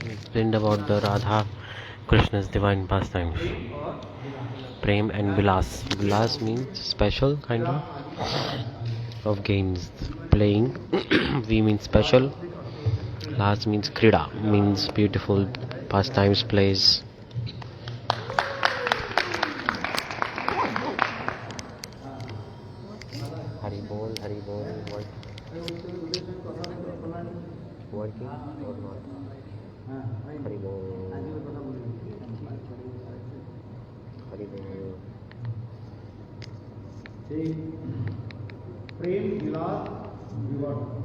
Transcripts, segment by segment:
Explained about the Radha Krishna's divine pastimes. Prem and Vilas. Vilas means special kind of games. Playing. V means special. Las means krida, means beautiful pastimes, plays. Hari bol, work. Working or not? Hari bol. Hari bol. Prem, Vilas, Vivat.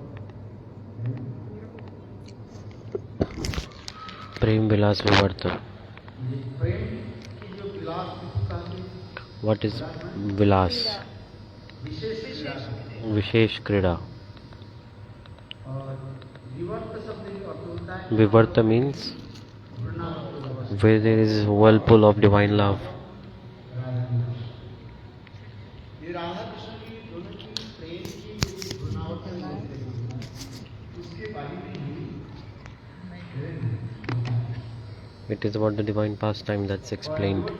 Prem Vilas Vivarta. What is Vilas? Vishesh Krida. Vivarta means where there is a whirlpool of divine love. It is about the divine pastime that's explained.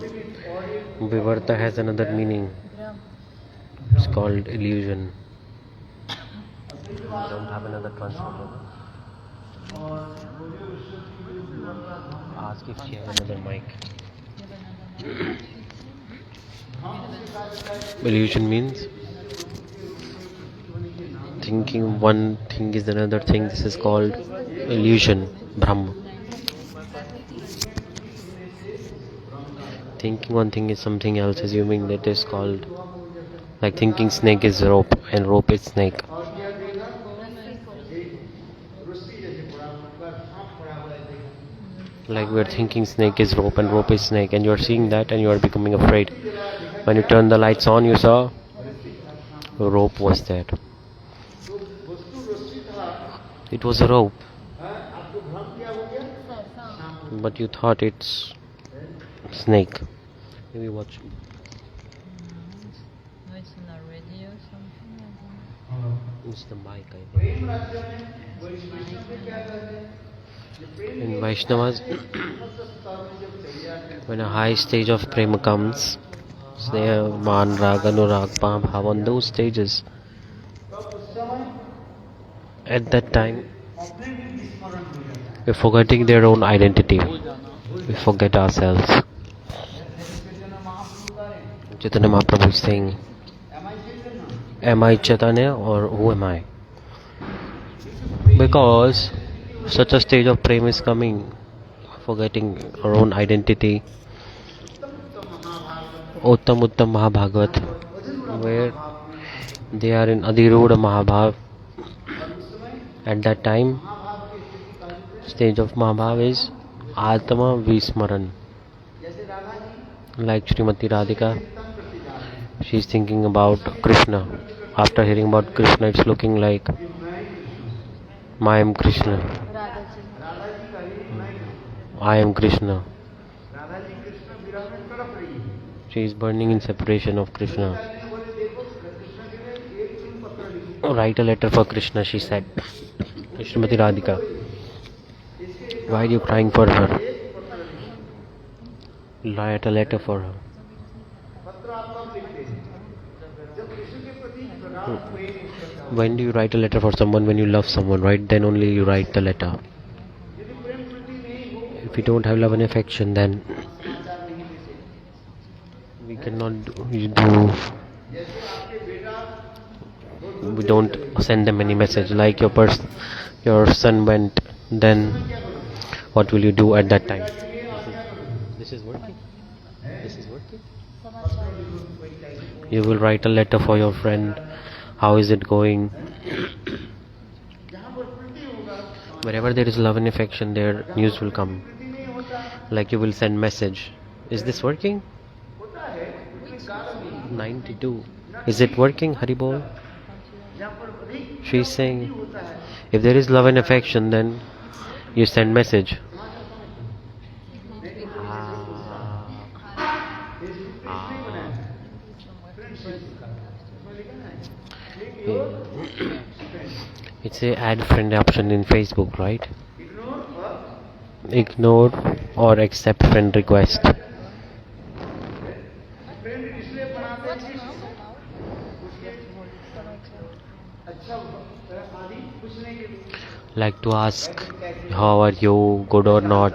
Vivarta has another meaning. It's called illusion. I don't have another translator. Ask if she has another mic. Illusion means thinking one thing is another thing. This is called illusion, Brahma. Thinking one thing is something else, assuming that is called, like thinking snake is rope and rope is snake. Like we're thinking snake is rope and rope is snake, and you're seeing that and you are becoming afraid. When you turn the lights on, you saw rope was there. It was a rope, but you thought it's snake. Maybe watch. No, it's on a radio or something. It's the mic, I think. In Vaishnavas, when a high stage of prema comes, Sneha, Man, Rag, Anurag, Bhav, on those stages, at that time, we're forgetting their own identity. We forget ourselves. Chaitanya Mahaprabhu is saying, am I Chaitanya or who am I? Because such a stage of prema is coming, forgetting our own identity. Uttam Mahabhagavat, where they are in Adhiruda Mahabhav. At that time, stage of Mahabhav is Atma Vismaran. Like Srimati Radhika, she is thinking about Krishna. After hearing about Krishna, it's looking like I am Krishna. I am Krishna. She is burning in separation of Krishna. Write a letter for Krishna, she said. Srimati Radhika. Why are you crying for her? Write a letter for her. When do you write a letter for someone? When you love someone, right? Then only you write the letter. If we don't have love and affection, then we cannot do. We don't send them any message. Like your son went, then what will you do at that time? This is working. This is working. You will write a letter for your friend. How is it going? Wherever there is love and affection, there news will come. Like you will send message. Is this working? 92. Is it working, Haribol? She is saying, if there is love and affection, then you send message. say add friend option in Facebook, right? Ignore or Ignore or accept friend request. Friend इसलिए बनाते हैं कि उसके अच्छा आदि पूछने के लिए Like to ask how are you, good or not.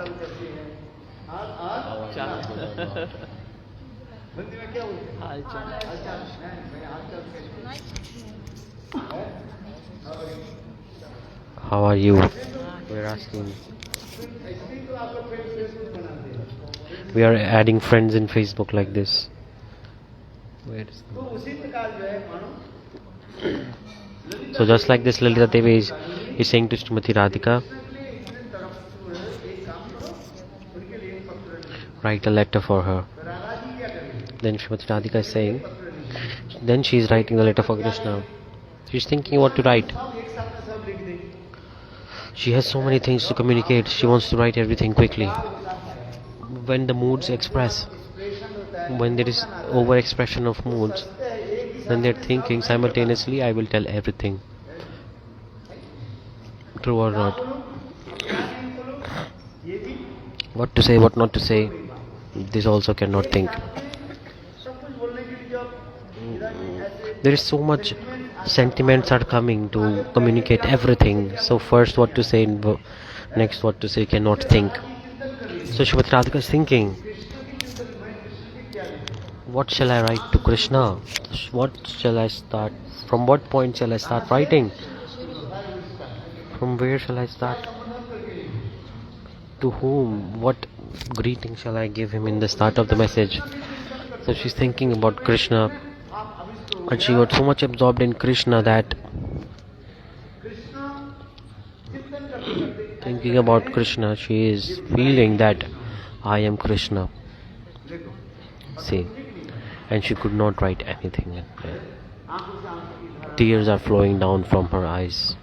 Hindi में क्या बोलते हैं हालचाल मेरे हालचाल How are you? We're asking. ऐसे तो आप लोग फेसबुक बनाते हैं We are adding friends in Facebook like this. Where is तो उसी प्रकार जो है मानो So just like this, Lalita Devi is saying to Srimati Radhika, इतने तरफ एक काम करो उनके लिए एक पत्र लिखो write a letter for her. Radha ji क्या करेंगे Then Srimati Radhika is saying, then she is writing the letter for Krishna. She's thinking what to write. सब एक साथ में सब लिख देंगे She has so many things to communicate. She wants to write everything quickly. When the moods express, expression होता है when there is over expression of moods, then they're thinking simultaneously, I will tell everything. True or not? ये भी What to say, what not to say, this also cannot think. सब कुछ बोलने के लिए जब इधर ऐसे There is so much sentiments are coming to communicate everything. So first what to say, next what to say, cannot think. So Srimati Radhika is thinking, what shall I write to Krishna? What shall I start? From what point shall I start writing? From where shall I start? To whom? What greeting shall I give him in the start of the message? So she's thinking about Krishna, and she got so much absorbed in Krishna that thinking about Krishna, she is feeling that I am Krishna. See, and she could not write anything. Tears are flowing down from her eyes.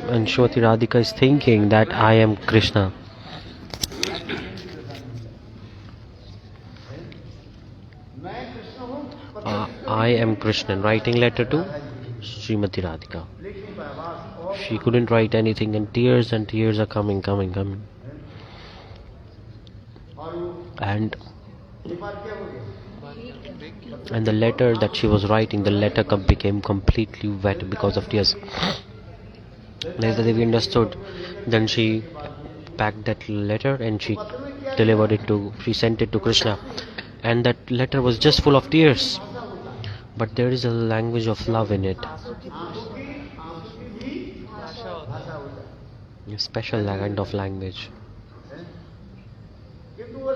And Shwati Radhika is thinking that I am Krishna. I am Krishna. Writing letter to Srimati Radhika. She couldn't write anything, and tears are coming. And the letter that she was writing, the letter became completely wet because of tears. Lalita Devi understood. Then she packed that letter and she sent it to Krishna. And that letter was just full of tears. But there is a language of love in it. A special kind of language.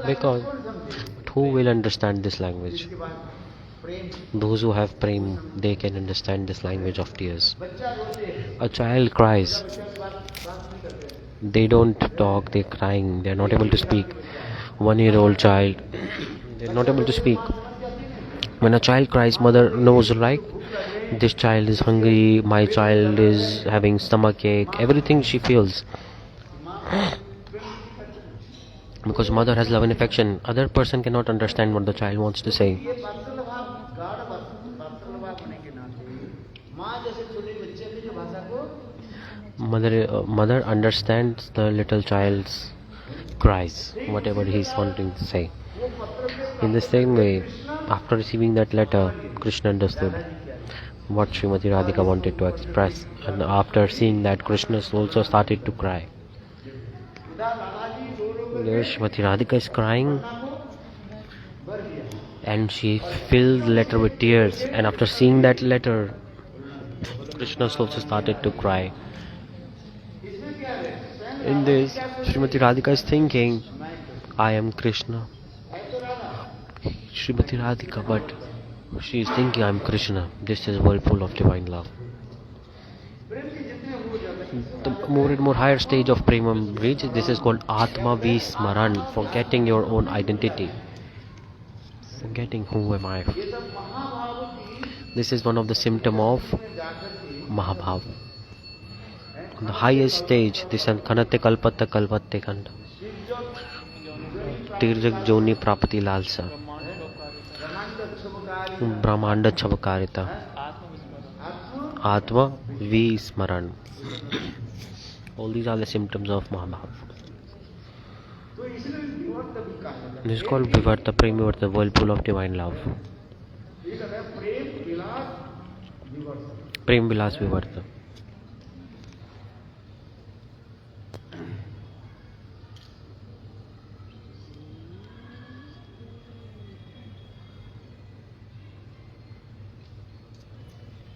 Because who will understand this language? Those who have prem, they can understand this language of tears. A child cries. They don't talk, they're crying, they're not able to speak. 1-year-old child, they're not able to speak. When a child cries, mother knows, right? This child is hungry, my child is having stomachache, everything she feels. Because mother has love and affection. Other person cannot understand what the child wants to say. Mother understands the little child's cries, whatever he's wanting to say. In the same way, after receiving that letter, Krishna understood what Srimati Radhika wanted to express, and after seeing that, Krishna also started to cry. There Srimati Radhika is crying, and she filled the letter with tears, and after seeing that letter, Krishna also started to cry. In this, Srimati Radhika is thinking, I am Krishna. Srimati Radhika, but she is thinking, I am Krishna. This is whirlpool of divine love. The more and more higher stage of prema reach, this is called Atma Vismaran, forgetting your own identity. Forgetting who am I. This is one of the symptoms of Mahabhav. On the highest stage, this is Khanate Kalpate Kalpate Khanda. Tirjak Joni Prapati Lalsa. Brahmanda Chavakarita. Atma Vismaran. All these are the symptoms of Mahabhav. तो इसलिए विवर्त भी कहा जाता है। This is called Vivarta, Prem-Vivarta, whirlpool of divine love. एक है प्रेम विलास विवर्त। Prem Vilas Vivarta.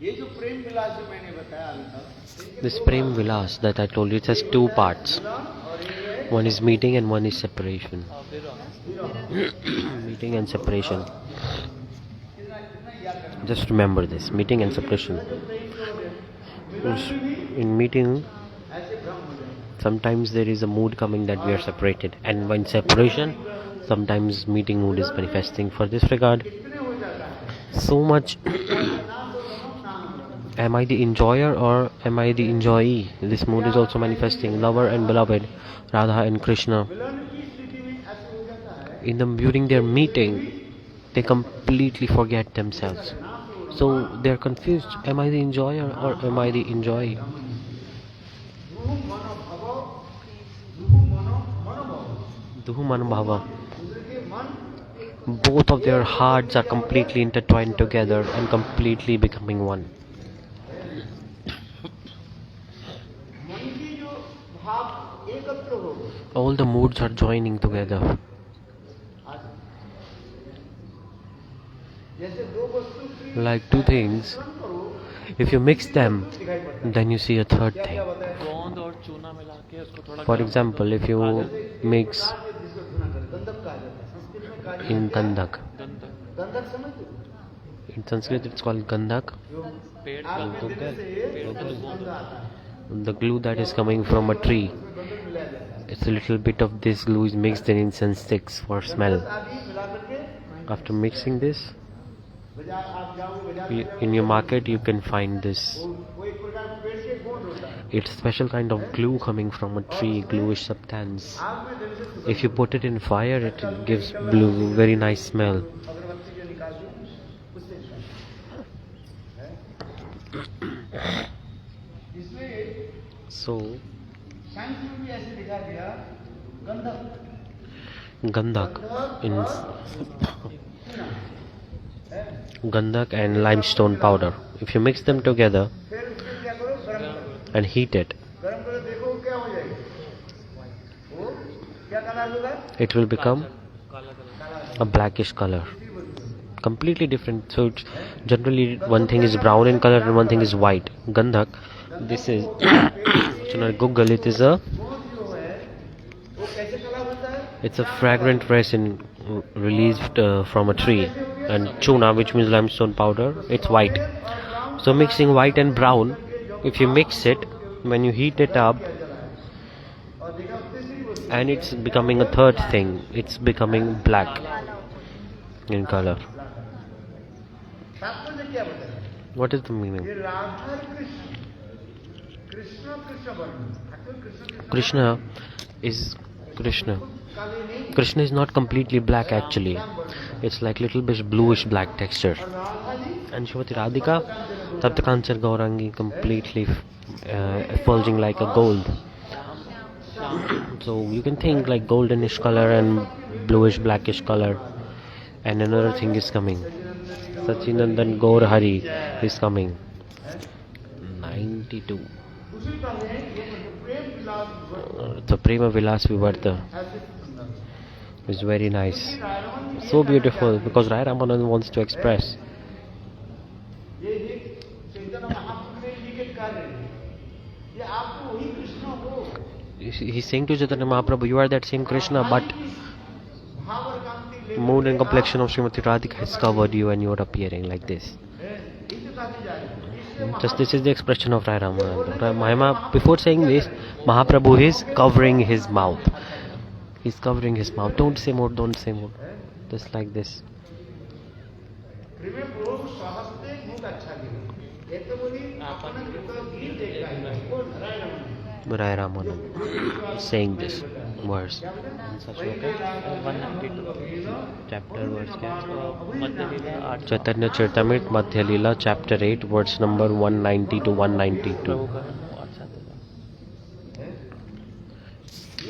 ये जो प्रेम विलास जो मैंने बताया अभी तक, This Prem Vilas that I told you, it has two parts. One is meeting and one is separation. Meeting and separation. Just remember this, meeting and separation. In meeting, sometimes there is a mood coming that we are separated, and when separation, sometimes meeting mood is manifesting. For this regard, so much am I the enjoyer or am I the enjoyee? This mood is also manifesting. Lover and beloved, Radha and Krishna, during their meeting, they completely forget themselves. So they are confused. Am I the enjoyer or am I the enjoyee? Duhu Manobhava. Both of their hearts are completely intertwined together and completely becoming one. All the moods are joining together. Like two things, if you mix them, then you see a third thing. For example, if you mix in Gandak, in Sanskrit it's called Gandak, the glue that is coming from a tree. It's a little bit of this glue is mixed in incense sticks for smell. After mixing this, in your market you can find this. It's a special kind of glue coming from a tree, gluish substance. If you put it in fire, it gives blue, very nice smell. So, Gandak and limestone powder. If you mix them together and heat it, it will become a blackish color. Completely different. So it's generally one thing is brown in color and one thing is white. Gandak, this is Google, it's a fragrant resin released from a tree, and chuna, which means limestone powder, it's white. So mixing white and brown, if you mix it, when you heat it up, and it's becoming a third thing, it's becoming black in color. What is the meaning? Krishna is Krishna. Krishna is not completely black actually. It's like little bit bluish black texture. And Shrimati Radhika, Taptakanchar Gaurangi, completely effulging like a gold. So you can think like goldenish color and bluish blackish color. And another thing is coming. Sachinandan Gaur Hari is coming. 92. The Prema Vilas Vivarta is very nice. So beautiful because Rai Ramanand wants to express. He's saying to Chaitanya Mahaprabhu, you are that same Krishna, but mood and complexion of Srimati Radhika has covered you and you are appearing like this. Just this is the expression of Rai Ramanand. Before saying this, Mahaprabhu is covering his mouth. He's covering his mouth. Don't say more, don't say more. Just like this. Rai Ramanand saying this. Verse answer श्लोक है 192 chapter verse क्या है Madhya Lila 8 Chaitanya Charitamrita Madhya Lila chapter 8 verse number 190 to 192. प्रभु का नाम और साथ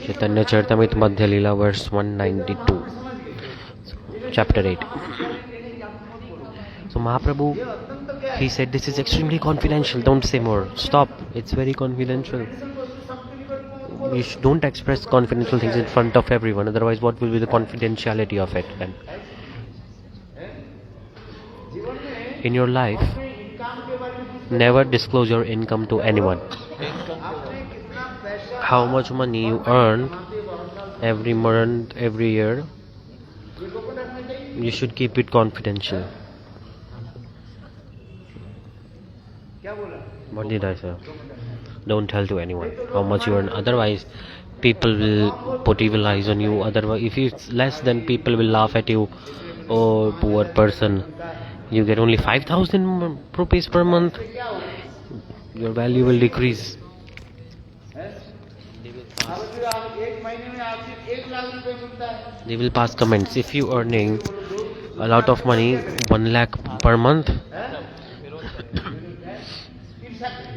Chaitanya Charitamrita Madhya Lila verse 192 chapter 8. So Mahaprabhu, he said this is extremely confidential, don't say more, stop, it's very confidential. You don't express confidential things in front of everyone, otherwise what will be the confidentiality of it then? In your life, never disclose your income to anyone. How much money you earn every month, every year, you should keep it confidential. What did I say? Don't tell to anyone how much you earn, otherwise people will put evil eyes on you. Otherwise, if it's less, then people will laugh at you. Oh, poor person, you get only 5,000 rupees per month, your value will decrease. They will pass comments. If you earning a lot of money, 1 lakh per month,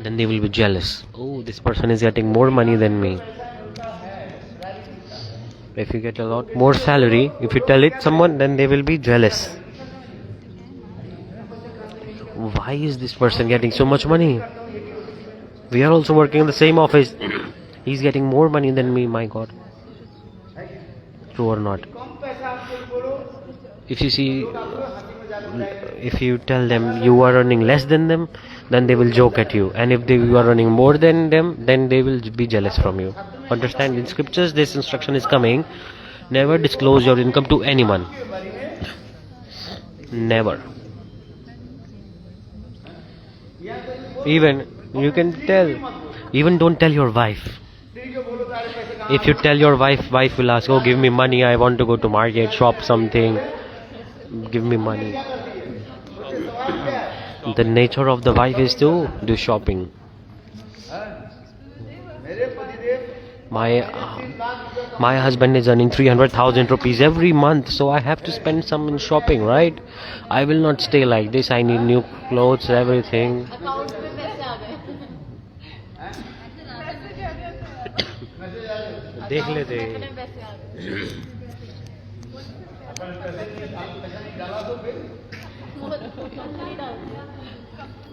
then they will be jealous. Oh, this person is getting more money than me. If you get a lot more salary, if you tell it someone, then they will be jealous. Why is this person getting so much money? We are also working in the same office. He's getting more money than me, my God. True or not? If you see, if you tell them you are earning less than them, then they will joke at you. And if you are earning more than them, then they will be jealous from you. Understand? In scriptures, this instruction is coming. Never disclose your income to anyone. Never. Even you can tell. Even don't tell your wife. If you tell your wife will ask, oh, give me money, I want to go to market, shop something, give me money. The nature of the wife is to do shopping. My husband is earning 300,000 rupees every month, so I have to spend some in shopping, right? I will not stay like this. I need new clothes, everything. देख लेते.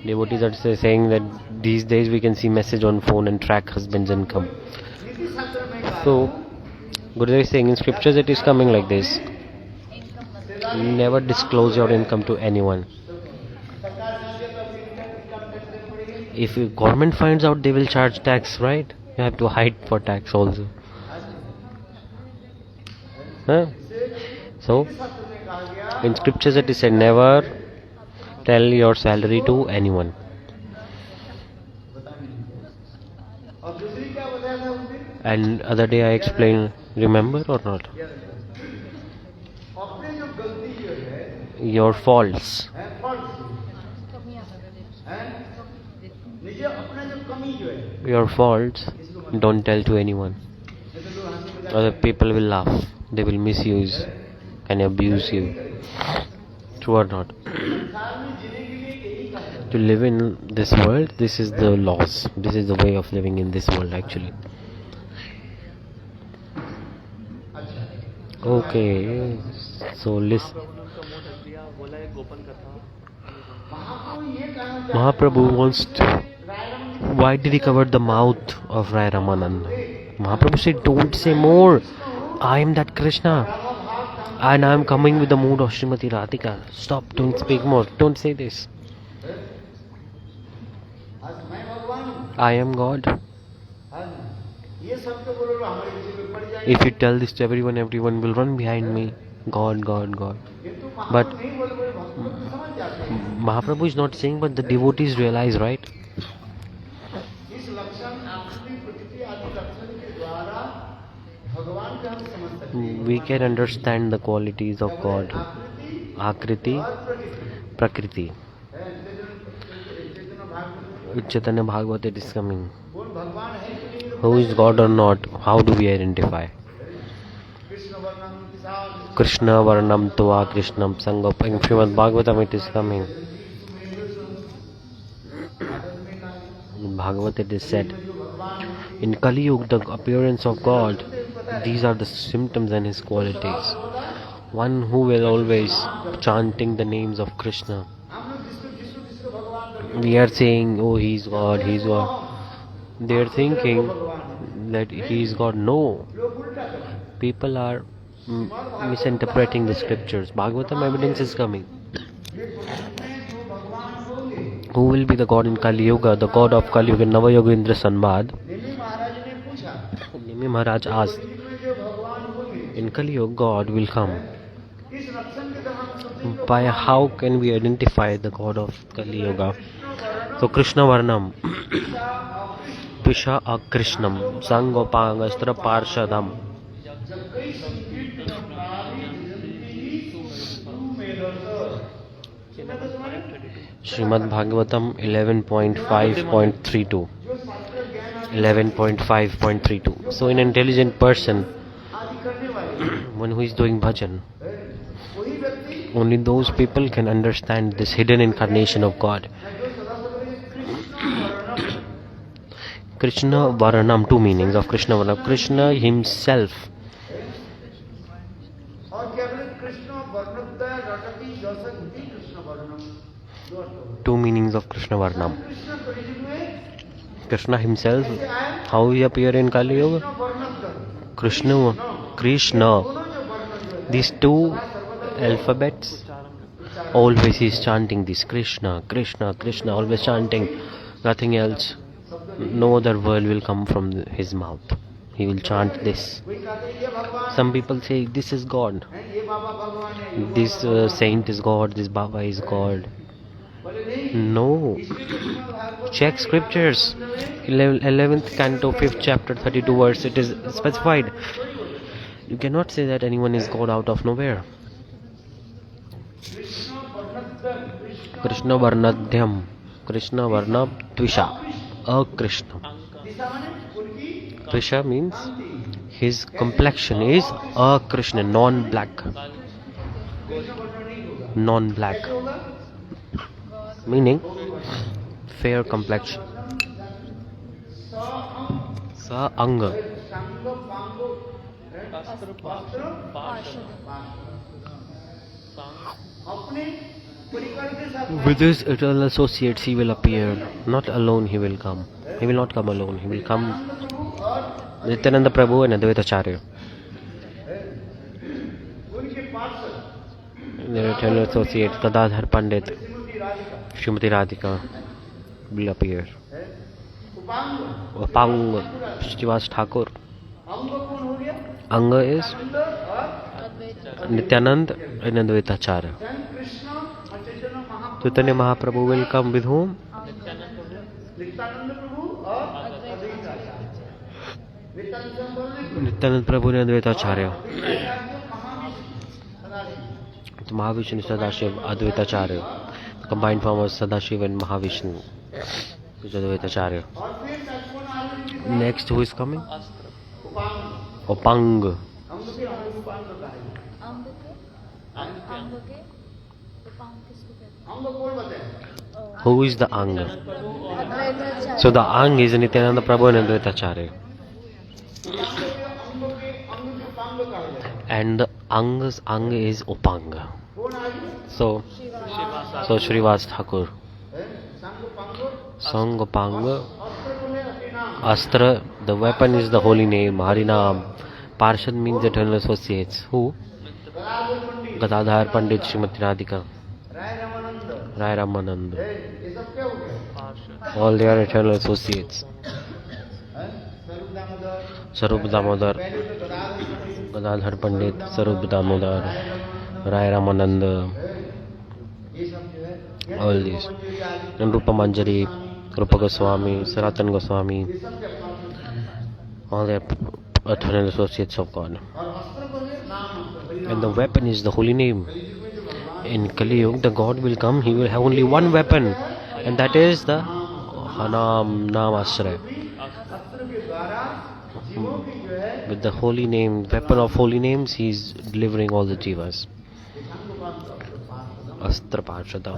Devotees are saying that these days we can see message on phone and track husband's income. So Gurudev is saying in scriptures it is coming like this. Never disclose your income to anyone. If government finds out, they will charge tax, right? You have to hide for tax also. So in scriptures it is said, never tell your salary to anyone. And other day I explained, remember or not? Your faults. Your faults, don't tell to anyone. Other people will laugh. They will misuse and abuse you. True or not? To live in this world, this is the laws. This is the way of living in this world actually. Okay, so listen. Mahaprabhu wants to. Why did he cover the mouth of Rai Ramananda? Mahaprabhu said, don't say more. I am that Krishna. And I am coming with the mood of Srimati Radhika. Stop, don't speak more. Don't say this. I am God. If you tell this to everyone, everyone will run behind me. God, God, God. But Mahaprabhu is not saying, but the devotees realize, right? We can understand the qualities of God. Akriti, Prakriti. Chaitanya Bhagavat it is coming. Who is God or not? How do we identify? Krishna Varnam Tva Krishnam Sangop. In Srimad Bhagavatam it is coming. In Bhagavad it is said, in Kali Yuga, the appearance of God, these are the symptoms and his qualities. One who will always chanting the names of Krishna. We are saying, oh, he's God, he's God. They are thinking that he's God. No. People are misinterpreting the scriptures. Bhagavatam evidence is coming. Who will be the God in Kali Yuga? The God of Kali Yuga, Navayogendra Sanbad. Nimi Maharaj asked, in Kali Yuga, God will come. By how can we identify the God of Kali Yuga? So Krishna Varnam, Pisha Akrishnam, Sangopangastra Parshadam. Srimad Bhagavatam 11.5.32. 11.5.32. So an intelligent person, one who is doing bhajan, only those people can understand this hidden incarnation of God. Krishna Varanam, two meanings of Krishna Varanam. Krishna himself. Two meanings of Krishna Varnam. Krishna himself, how he appear in Kali Yuga? Krishna. These two alphabets, always he is chanting this Krishna, Krishna, Krishna, always chanting, nothing else. No other word will come from his mouth. He will chant this. Some people say this is God, this saint is God, this Baba is God. No. Check scriptures. 11th canto, 5th chapter, 32 verse, it is specified. You cannot say that anyone is God out of nowhere. Krishna Varnadhyam, Krishna Varna Tvisha, Krishna. Tvisha means his complexion is Krishna, non-black. Non-black. Meaning fair complexion. Sa Anga. With his eternal associates he will appear. Not alone he will come. He will not come alone. He will come Nityananda Prabhu and Advaita Acharya. Their eternal associates Gadadhar Pandit, Srimati Radhika will appear. Upang, Srivas Thakur. Anga is Nityanand and Advaita Acharya. Chaitanya Mahaprabhu will come with whom? Nityanand Prabhu and Advaita Acharya. Mahavishnu, Sadashiv, Advaita Acharya. The combined form of Sadashiv and Mahavishnu, which is Advaita Acharya. Next, who is coming? Upang. Who is the Ang? So the Ang is Nityananda Prabhu and Advaita Acharya. And the Ang's Ang is Upang. So Srivas Thakur. Sangopanga. Astra, the weapon is the holy name, Harinam. Parshad means eternal associates. Who? Gadadhar Pandit, Srimati Radhika, Rai Ramanand. All they are eternal associates. Sarup Damodar, Gadadhar Pandit, Sarup Damodar, Rai Ramanand. All these. And Rupa Manjari, Rupa Goswami, Sanatan Goswami. All they are eternal associates of God. And the weapon is the holy name. In Kali Yuga, the God will come, he will have only one weapon, and that is the Hanam Nam Asray. With the holy name, weapon of holy names, he is delivering all the jivas. Astra Parshada.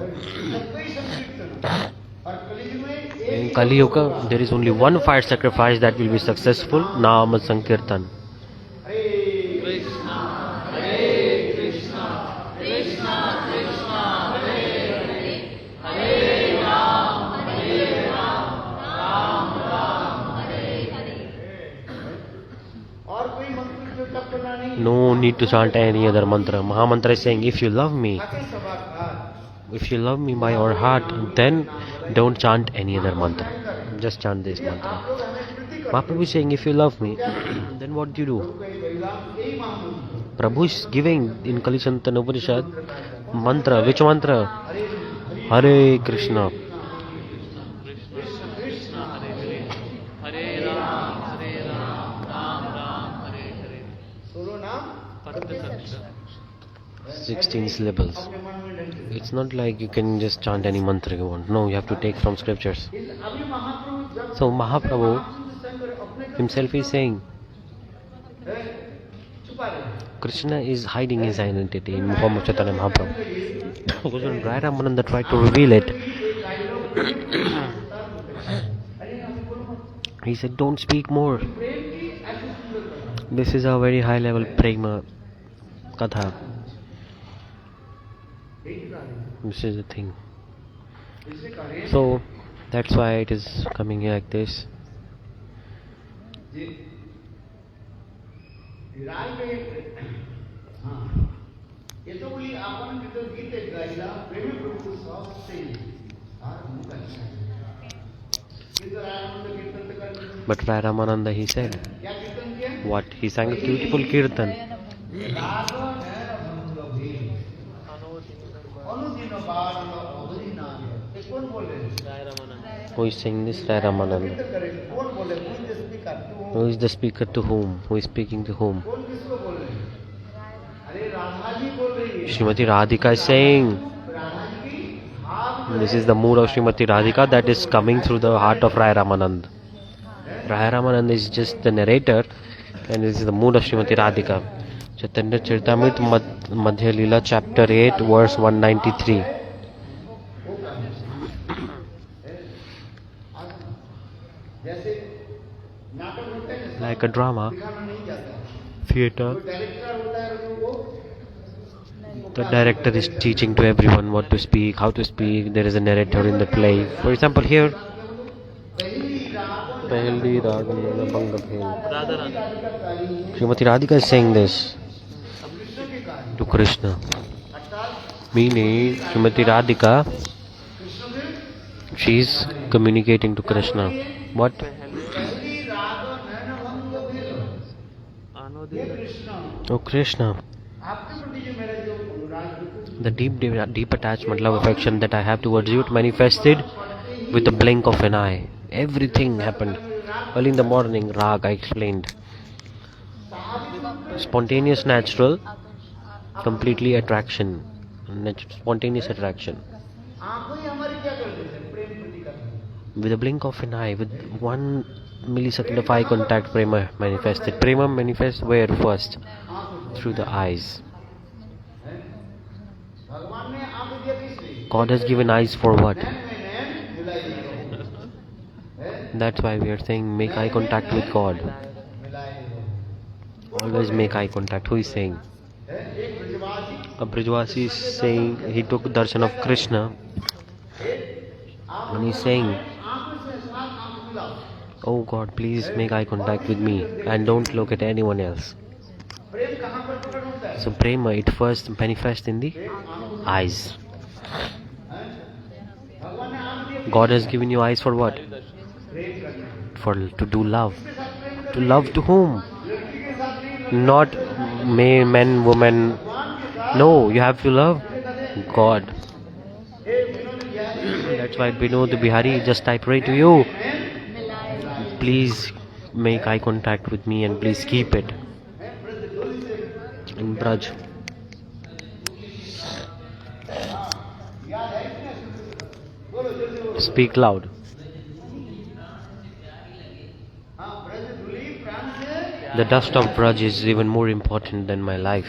In Kali Yuga, there is only one fire sacrifice that will be successful, Nama Sankirtan. No need to chant any other mantra. Mahamantra is saying, if you love me by your heart, then don't chant any other mantra. Just chant this mantra. Mahaprabhu is saying, if you love me, then what do you do? Prabhu is giving in Kali Santan Upanishad mantra. Which mantra? Hare Krishna. Hare Ram, Ram Ram, Hare Hare. 16 syllables. It's not like you can just chant any mantra you want. No, you have to take from scriptures. So Mahaprabhu himself is saying, Krishna is hiding his identity in form of Chaitanya Mahaprabhu. Because when Rai Ramananda tried to reveal it, he said, don't speak more. This is a very high level prema katha. This is the thing. So that's why it is coming here like this. But Rai Ramananda, he said, what? He sang a beautiful kirtan. Who is saying this? Rai Ramananda. Who is the speaker to whom? Who is speaking to whom? Srimati Radhika is saying. This is the mood of Srimati Radhika that is coming through the heart of Rai Ramananda. Rai Ramananda is just the narrator, and this is the mood of Srimati Radhika. Chaitanya Charitamrita Madhya Leela chapter 8 verse 193. Like a drama, theatre, the director is teaching to everyone what to speak, how to speak. There is a narrator in the play. For example, here, Srimati Radhika is saying this to Krishna. Meaning, Srimati Radhika, she is communicating to Krishna. What? Oh Krishna, the deep attachment, love, affection that I have towards you, it manifested with the blink of an eye. Everything happened. Early in the morning, Rag, I explained. Spontaneous, natural, completely attraction. Spontaneous attraction. With a blink of an eye, with 1 millisecond of eye contact, prema manifested. Prema manifests where first? Through the eyes. God has given eyes for what? That's why we are saying make eye contact with God. Always make eye contact. Who is saying? A Brijvasi is saying he took darshan of Krishna and he's saying, oh God, please make eye contact with me and don't look at anyone else. So prema, it first manifests in the eyes. God has given you eyes for what? To do love. To love to whom? Not men, women. No, you have to love God. That's why Binod Bihari just I pray to you. Please make eye contact with me and please keep it. In Braj. Speak loud. The dust of Braj is even more important than my life.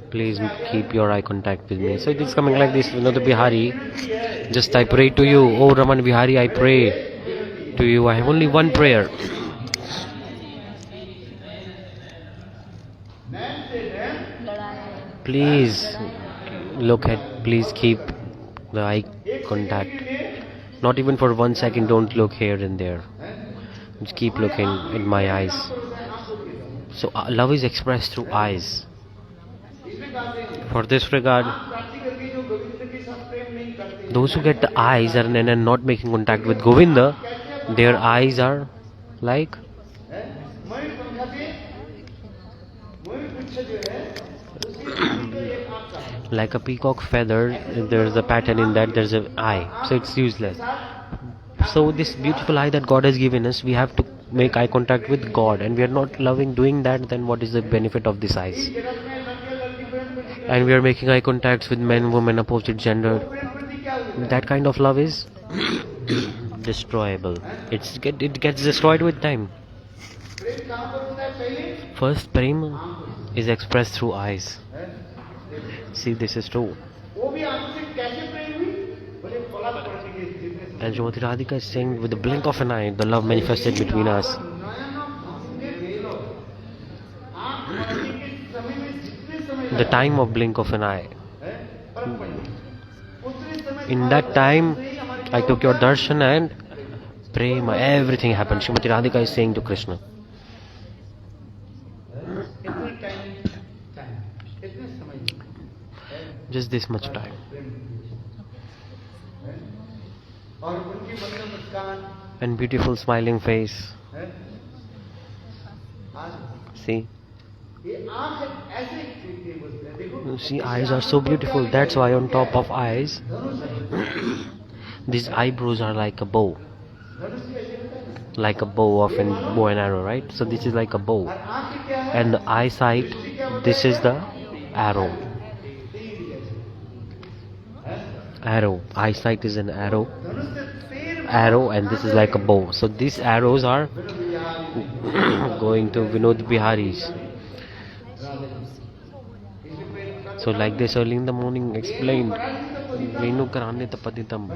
Please keep your eye contact with me. So it is coming like this, Vinod Bihari. Just I pray to you, oh Raman Bihari, I pray to you. I have only one prayer. Please please keep the eye contact. Not even for 1 second, don't look here and there. Just keep looking in my eyes. So love is expressed through eyes. For this regard, those who get the eyes and are not making contact with Govinda, their eyes are like like a peacock feather. There's a pattern in that, there's an eye, so it's useless. So this beautiful eye that God has given us, we have to make eye contact with God, and we are not loving doing that, then what is the benefit of these eyes? And we are making eye contacts with men, women, opposite gender. That kind of love is destroyable. It gets destroyed with time. First, prem is expressed through eyes. See, this is true. And Srimati Radhika is saying, with the blink of an eye, the love manifested between us. The time of blink of an eye. In that time, I took your darshan and prema, everything happened. Srimati Radhika is saying to Krishna. Just this much time. And beautiful smiling face. See? See, eyes are so beautiful. That's why on top of eyes, these eyebrows are like a bow. Like a bow of a bow and arrow, right? So this is like a bow. And the eyesight, this is the arrow. Arrow. Eyesight is an arrow. Arrow, and this is like a bow. So these arrows are going to Vinod Bihari's. So like this early in the morning explained, Venu Karane Tapaditam.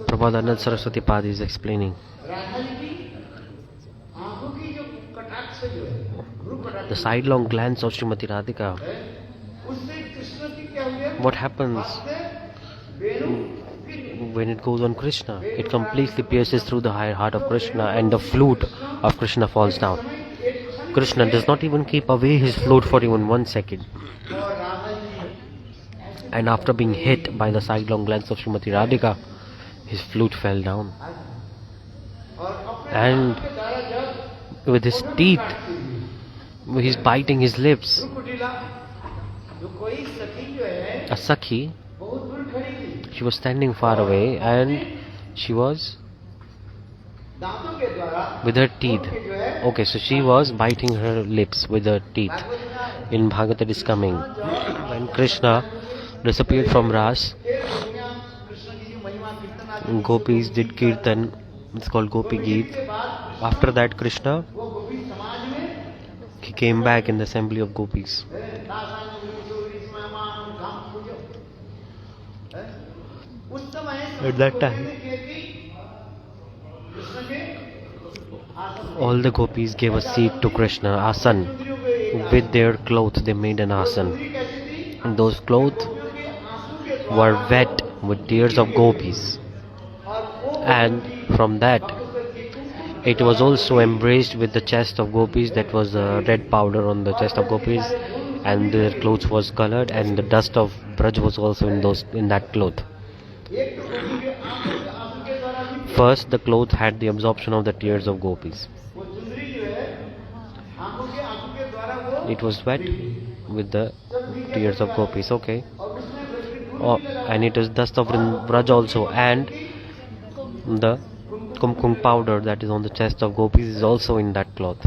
Prabhupada Saraswati Pad is explaining. The sidelong glance of Srimati Radhika. What happens when it goes on Krishna? It completely pierces through the heart of Krishna, and the flute of Krishna falls down. Krishna does not even keep away his flute for even 1 second. And after being hit by the sidelong glance of Srimati Radhika, his flute fell down. And with his teeth, he's biting his lips. A Sakhi, she was standing far away and she was with her teeth. Okay, so she was biting her lips with her teeth. In Bhagavad it is coming. When Krishna disappeared from Ras, Gopis did Kirtan. It's called Gopi Geet. After that, Krishna, he came back in the assembly of Gopis. At that time, all the Gopis gave a seat to Krishna, asan. With their clothes they made an asan. And those clothes were wet with tears of Gopis. And from that, it was also embraced with the chest of Gopis. That was red powder on the chest of Gopis, and their clothes was colored, and the dust of Braj was also in that cloth. First, the cloth had the absorption of the tears of Gopis. It was wet with the tears of Gopis, okay. And it is dust of Braj also, and the kumkum powder that is on the chest of Gopis is also in that cloth.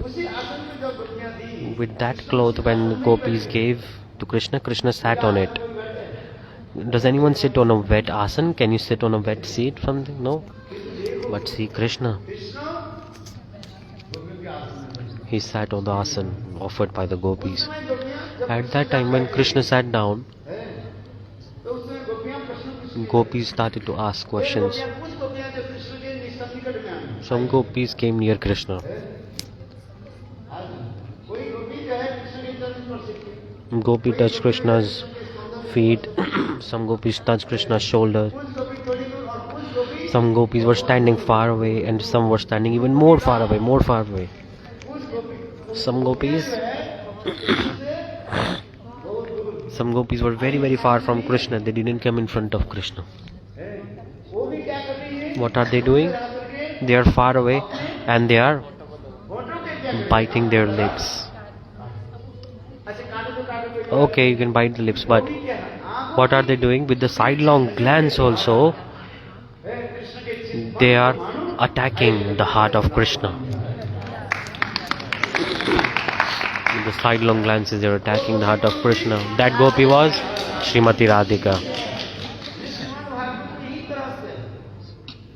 With that cloth, when Gopis gave to Krishna, Krishna sat on it. Does anyone sit on a wet asan? Can you sit on a wet seat? Something? No. But see Krishna. He sat on the asan offered by the gopis. At that time, when Krishna sat down, gopis started to ask questions. Some gopis came near Krishna. Gopi touched Krishna's feet. Some gopis touched Krishna's shoulder. Some gopis were standing far away, and some were standing even more far away, more far away. Some gopis were very, very far from Krishna. They didn't come in front of Krishna. What are they doing? They are far away and they are biting their lips. Okay, you can bite the lips, but what are they doing? With the sidelong glance also, they are attacking the heart of Krishna. With the sidelong glances, they are attacking the heart of Krishna. That gopi was Srimati Radhika.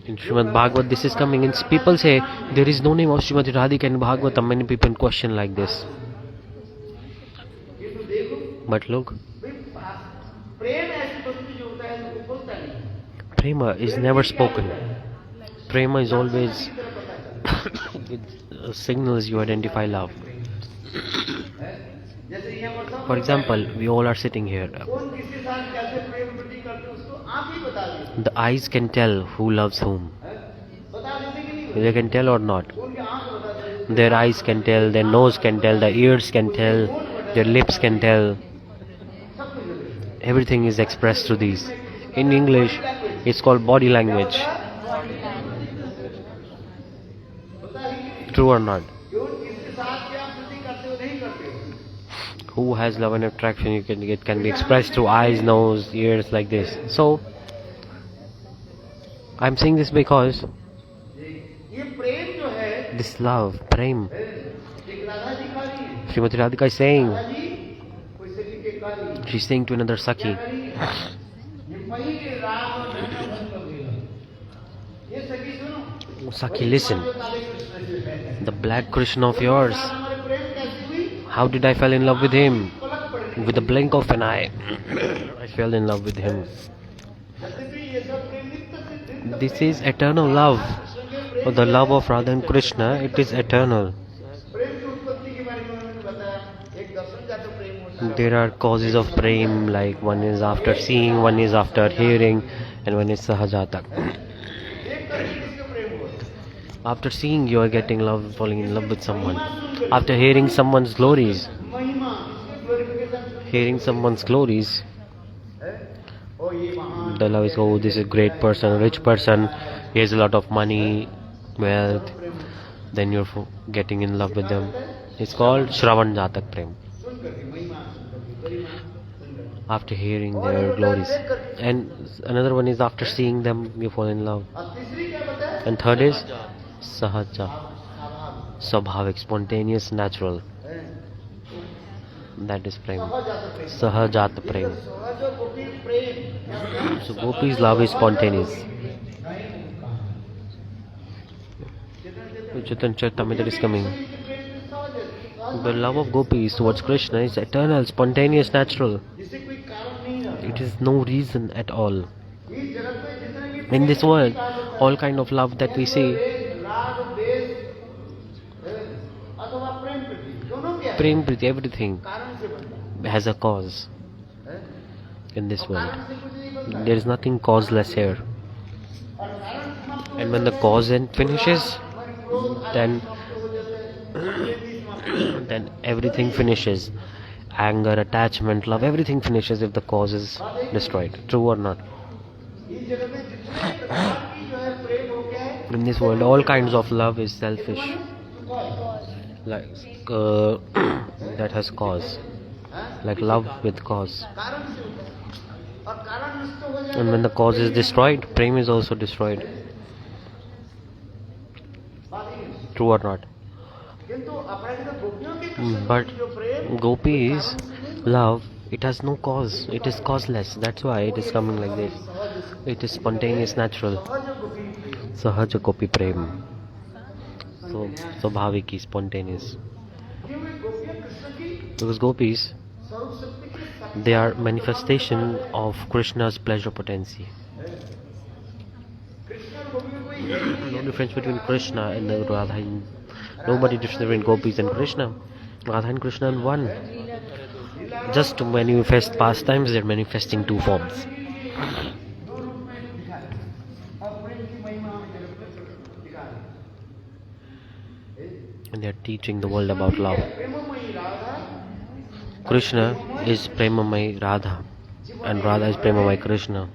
In Srimad Bhagavad, this is coming. And people say there is no name of Srimati Radhika in Bhagavatam. Many people question like this. But look, prema is never spoken. Prema is always it signals you identify love. For example, we all are sitting here. The eyes can tell who loves whom. They can tell or not. Their eyes can tell, their nose can tell, their ears can tell, their lips can tell. Everything is expressed through these. In English, it's called body language. True or not? Who has love and attraction? It can be expressed through eyes, nose, ears, like this. So, I'm saying this because this love, prem, Srimati Radhika is saying, she's saying to another Sakhi, "Oh, Sakhi, listen, the black Krishna of yours, how did I fall in love with him? With a blink of an eye, I fell in love with him. This is eternal love. The love of Radha and Krishna, it is eternal. There are causes of prem, like one is after seeing, one is after hearing, and one is sahajatak. After seeing, you are getting love, falling in love with someone. After hearing someone's glories, the love is, oh, this is a great person, rich person, he has a lot of money, wealth. Then you're getting in love with them. It's called Shravan Jatak Prem. After hearing their glories. And another one is after seeing them, you fall in love. And third is Sahaja, Swabhavik, spontaneous, natural. That is Prem. Sahajat Prem. So Gopi's love is spontaneous. Chaitanya Charitamrita is coming. The love of gopis towards Krishna is eternal, spontaneous, natural. It is no reason at all. In this world, all kind of love that we see, prem priti, everything has a cause. In this world, there is nothing causeless here. And when the cause finishes, then everything finishes. Anger, attachment, love, everything finishes if the cause is destroyed. True or not? In this world, all kinds of love is selfish. Like that has cause. Like love with cause. And when the cause is destroyed, prem is also destroyed. True or not? But gopis' love It has no cause. It is causeless. That's why it is coming like this. It is spontaneous, natural. Sahaja Gopi Prem. So Swabhaviki, spontaneous. Because gopis, they are manifestation of Krishna's pleasure potency. No difference between Krishna and Radha. Nobody difference between gopis and Krishna. Radha and Krishna are one. Just to manifest pastimes, they're manifesting two forms. And they're teaching the world about love. Krishna is Premamai Radha, and Radha is Premamai Krishna.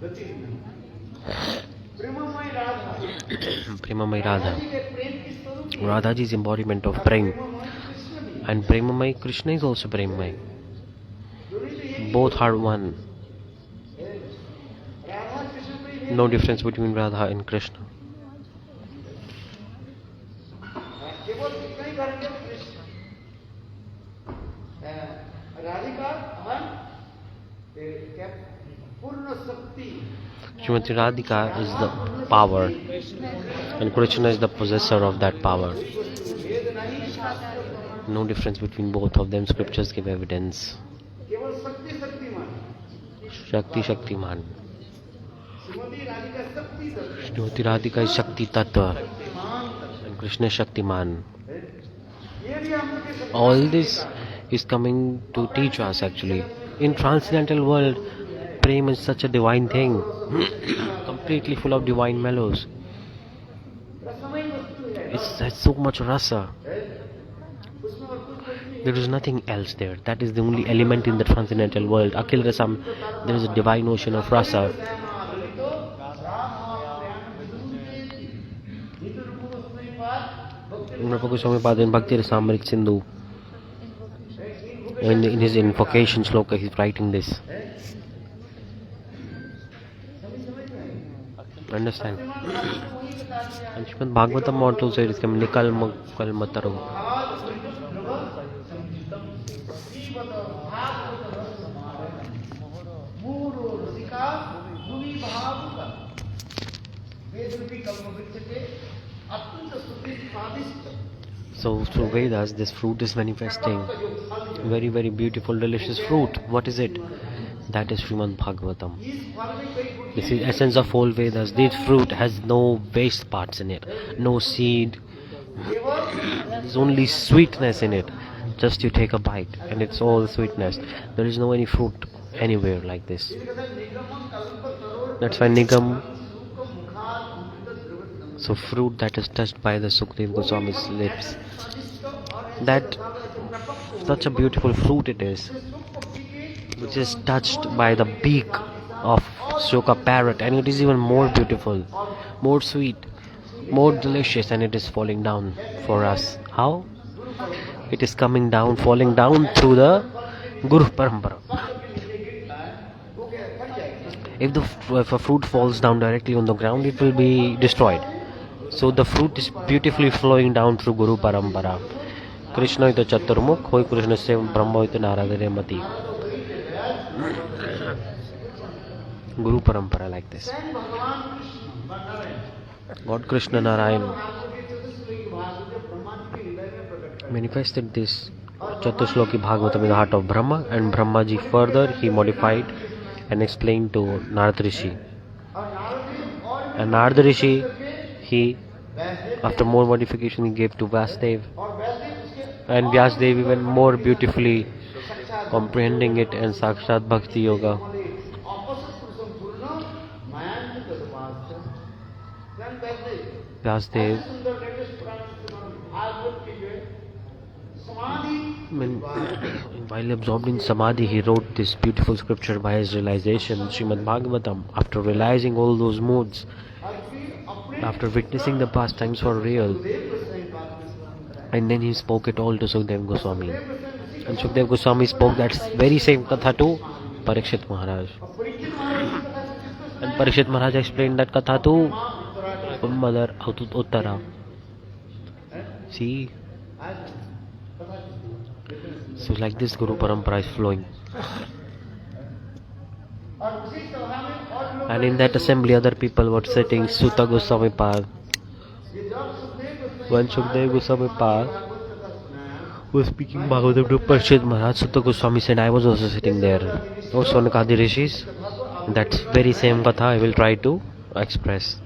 Premamai Radha. Radhaji is embodiment of Prem, and Premamai Krishna is also Premamai. Both are one. No difference between Radha and Krishna. Srimati Radhika is the power, and Krishna is the possessor of that power. No difference between both of them. Scriptures give evidence. Shakti Shaktiman. Srimati Radhika is Shakti Tattva, and Krishna is Shaktiman. All this is coming to teach us actually. In transcendental world, Prem is such a divine thing, completely full of divine mellows. It has so much rasa. There is nothing else there. That is the only element in the transcendental world. Akhil Rasam, there is a divine ocean of rasa. In Bhakti Rasamrita Sindhu, and in his invocation sloka, he is writing this. Understand? And Srimad Bhagavatam also said it's coming Nikal Mataro. So through Vedas, this fruit is manifesting. Very, very beautiful, delicious fruit. What is it? That is Srimad Bhagavatam. This is essence of all Vedas. This fruit has no waste parts in it, no seed. There's only sweetness in it. Just you take a bite, and it's all sweetness. There is no any fruit anywhere like this. That's why Nigam. So fruit that is touched by the Sukdev Goswami's lips. That such a beautiful fruit it is, which is touched by the beak of Shoka parrot, and it is even more beautiful, more sweet, more delicious, and it is falling down for us. How? It is coming down, falling down through the Guru Parampara. If a fruit falls down directly on the ground, it will be destroyed. So the fruit is beautifully flowing down through Guru Parampara. Krishna ita chaturmukh, hoi Krishna se Brahma ita Narada mati. Guru Parampara like this. God Krishna Narayan manifested this Chatusloki Bhagavatam in the heart of Brahma, and Brahmaji further he modified and explained to Narad Rishi. And Narad Rishi, he after more modification he gave to Vasudev, and Vasudev even more beautifully comprehending it and Sakshat Bhakti Yoga. Vasudev, while absorbed in Samadhi, he wrote this beautiful scripture by his realization, Srimad Bhagavatam. After realizing all those moods, after witnessing the pastimes for real, and then he spoke it all to Sukdev Goswami. And Sukdev Goswami spoke that very same katha to Parikshit Maharaj. And Parikshit Maharaj explained that katha to Mother Uttara. See? So like this Guru Parampara is flowing. और उसी सभा में और लोग And in that assembly, other people were sitting. Sutta Goswami Pad. ये जब Sukhdev Goswami When Shukdev Goswami Pad was speaking Bhagavatam to Parshit Maharaj, Sutta Goswami said, I was also sitting there. Oh, Sonakadi Rishis. That very same katha I will try to express.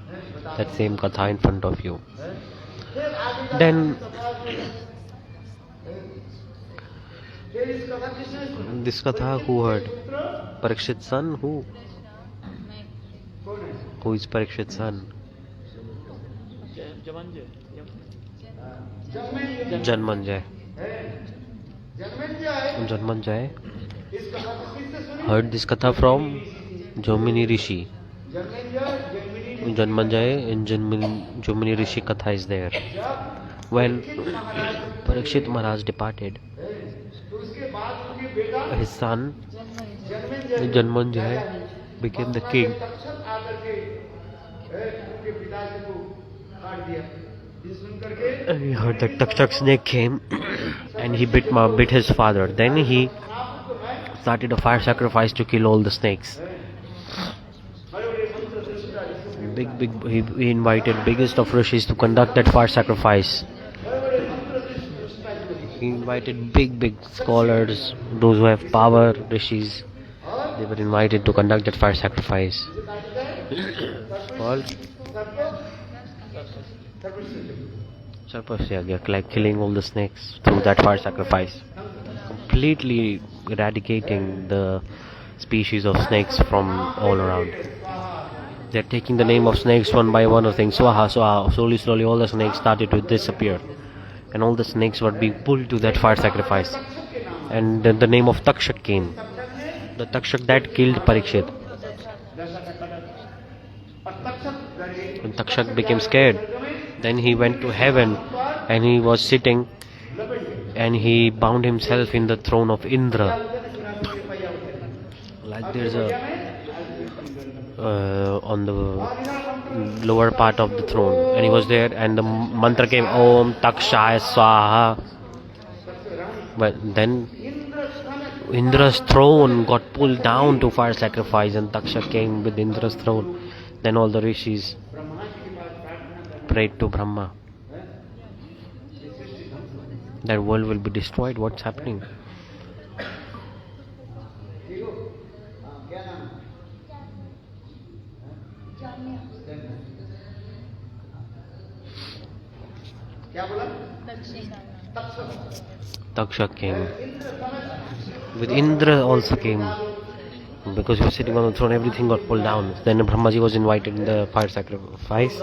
That same katha in front of you. Then फिर इस कथा किसने सुना? this katha who heard? Parikshit's son? Who? कौन है? Who is Parikshit's son? जमंजय Janmendra Janmanjay. Janmendra Janmanjay इस कथा को किससे सुनी? heard this katha from Jomini Rishi. Janmendra Janmanjay in Jomini Rishi katha is there. When Parikshit Maharaj departed, तो उसके बाद उनके बेटा his son Janmendra Janmanjay became the king. Takshak आकर के उनके पिताजी को काट दिया। ये सुन करके He heard that Takshak snake came and he bit his father. Then he started a fire sacrifice to kill all the snakes. He invited biggest of rishis to conduct that fire sacrifice. He invited big scholars, those who have power, rishis. They were invited to conduct that fire sacrifice. Called Sarpasya, like killing all the snakes through that fire sacrifice. Completely eradicating the species of snakes from all around. They're taking the name of snakes one by one, or saying swaha, swaha. Slowly all the snakes started to disappear. And all the snakes were being pulled to that fire sacrifice. And then the name of Takshak came. The Takshak that killed Parikshit. When Takshak became scared, then he went to heaven and he was sitting and he bound himself in the throne of Indra. Like there's a on the lower part of the throne, and he was there, and the mantra came Om Takshaya Swaha. But then Indra's throne got pulled down to fire sacrifice, and Taksha came with Indra's throne. Then all the rishis prayed to Brahma. That world will be destroyed. What's happening? क्या बोला? Taksha came. With Indra also came. Because he was sitting on the throne, everything got pulled down. Then Brahmaji was invited in the fire sacrifice.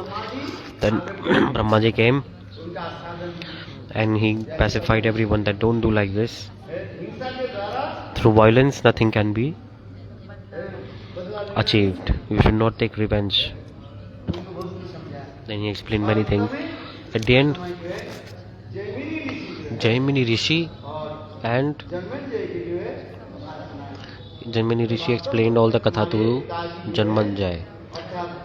Then Brahmaji came and he pacified everyone that don't do like this. Through violence, nothing can be achieved. You should not take revenge. Then he explained many things. At the end, Jaimini Rishi and Jaimini Rishi explained all the katha to Janmanjay.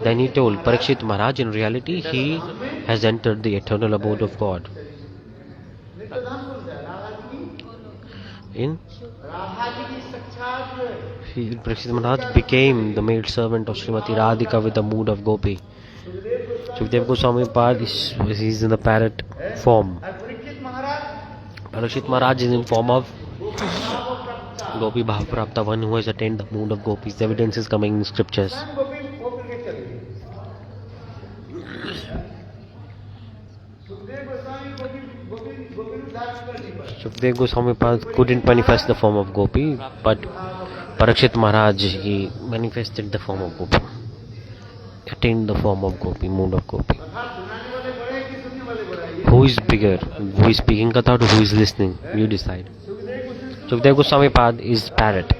Then he told Parikshit Maharaj, in reality, he has entered the eternal abode of God. Parikshit Maharaj became the maid servant of Srimati Radhika with the mood of Gopi. Shukdev Goswami Pad is in the parrot form. Parikshit Maharaj is in form of Gopi Bhav Prapta, one who has attained the mood of gopis. The evidence is coming in scriptures. Shukdev Goswami Pad couldn't manifest the form of Gopi, but Parikshit Maharaj, he manifested the form of Gopi. Attained the form of Gopi, mood of Gopi. Who is bigger? Who is speaking katha or who is listening? You decide. Shukdev Goswami Pad is parrot,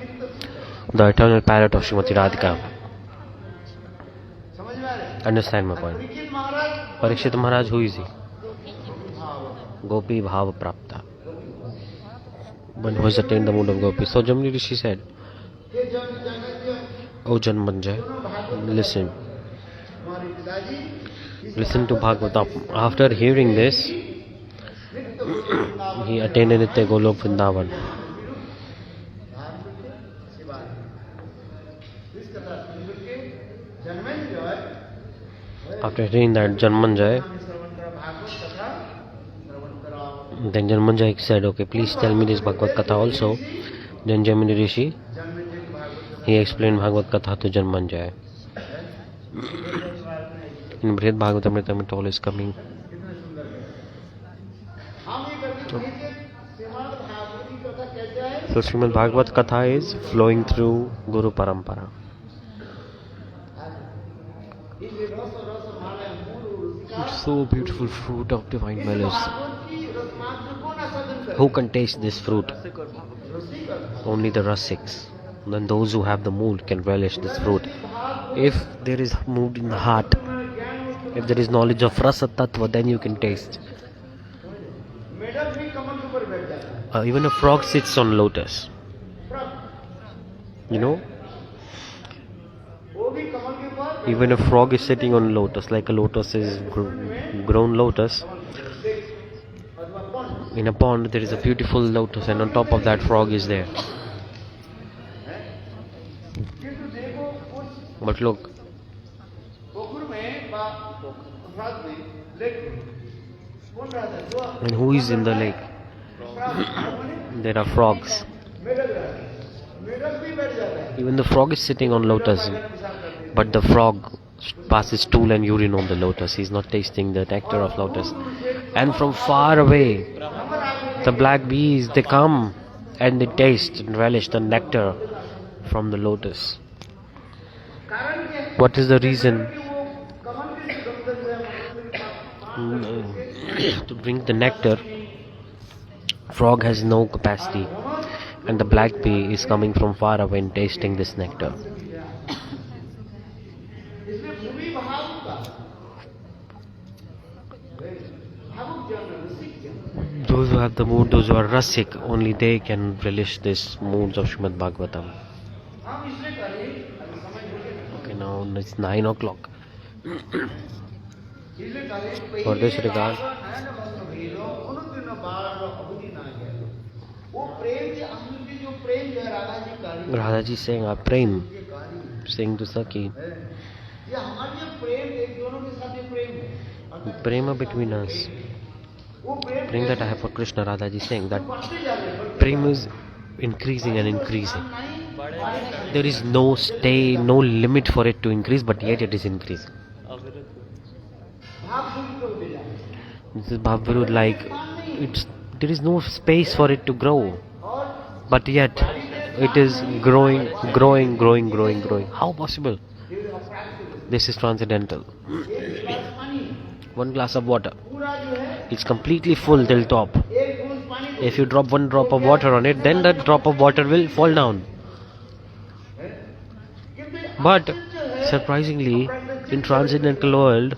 the eternal parrot of Srimati Radhika. Understand my point? Parikshit Maharaj, who is he? Gopi Bhav Prapta, one who has attained the mood of Gopi. So Jamni Rishi said, O Janmanjay, listen to Bhagavatam. After hearing this, he attained Nitya Golok Vrindavan. After reading that Janmanjay, then Janmanjay said, okay, please tell me this Bhagavad Katha also. Then Jaimini Rishi, he explained Bhagavad Katha to Janmanjay. In Brihad Bhagavatamrita it all is coming. So Srimad Bhagavad Katha is flowing through Guru Parampara. It's so beautiful fruit of divine malice. Who can taste this fruit? Only the Rasiks. Then those who have the mood can relish this fruit. If there is mood in the heart, if there is knowledge of Rasa Tattva, then you can taste. Even a frog sits on lotus. You know? Even a frog is sitting on lotus, like a lotus is grown lotus. In a pond there is a beautiful lotus, and on top of that frog is there. But look, and who is in the lake? There are frogs. Even the frog is sitting on lotus, but the frog passes stool and urine on the lotus. He is not tasting the nectar of lotus. And from far away, the black bees, they come and they taste and relish the nectar from the lotus. What is the reason? To drink the nectar, frog has no capacity, and the black bee is coming from far away and tasting this nectar. Those who have the mood, those who are rasik, only they can relish this moods of Srimad Bhagavatam. Okay, now it's 9 o'clock. For this regard, Radha ji saying our prem, saying to Saki, prema between us, prem that I have for Krishna. Radha ji saying that prem is increasing and increasing. There is no stay, no limit for it to increase, but yet it is increasing. This is Bhav Virudh, like there is no space for it to grow, but yet it is growing. How possible? This is transcendental. One glass of water, it's completely full till top. If you drop one drop of water on it, then that drop of water will fall down. But surprisingly, in transcendental world,